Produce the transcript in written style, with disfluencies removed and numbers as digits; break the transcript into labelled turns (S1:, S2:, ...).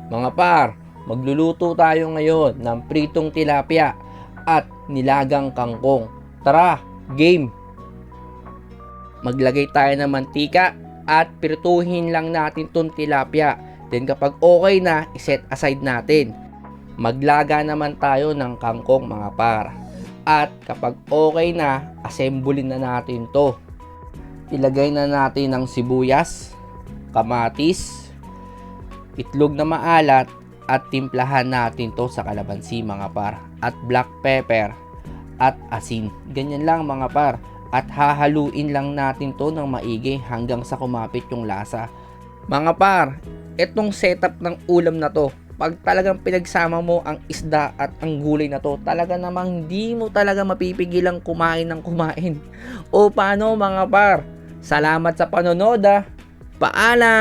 S1: Mga par, magluluto tayo ngayon ng pritong tilapia at nilagang kangkong. Tara, game! Maglagay tayo ng mantika at pirituhin lang natin tong tilapia. Then kapag okay na, iset aside natin. Maglaga naman tayo ng kangkong mga par. At kapag okay na, assemblein na natin to. Ilagay na natin ng sibuyas, kamatis, itlog na maalat at timplahan natin to sa kalamansi mga par. At black pepper at asin. Ganyan lang mga par. At hahaluin lang natin to ng maigi hanggang sa kumapit yung lasa. Mga par, itong setup ng ulam na to, pag talagang pinagsama mo ang isda at ang gulay na to, talaga namang hindi mo talaga mapipigilang kumain ng kumain. O paano mga par? Salamat sa panonood. Paalam!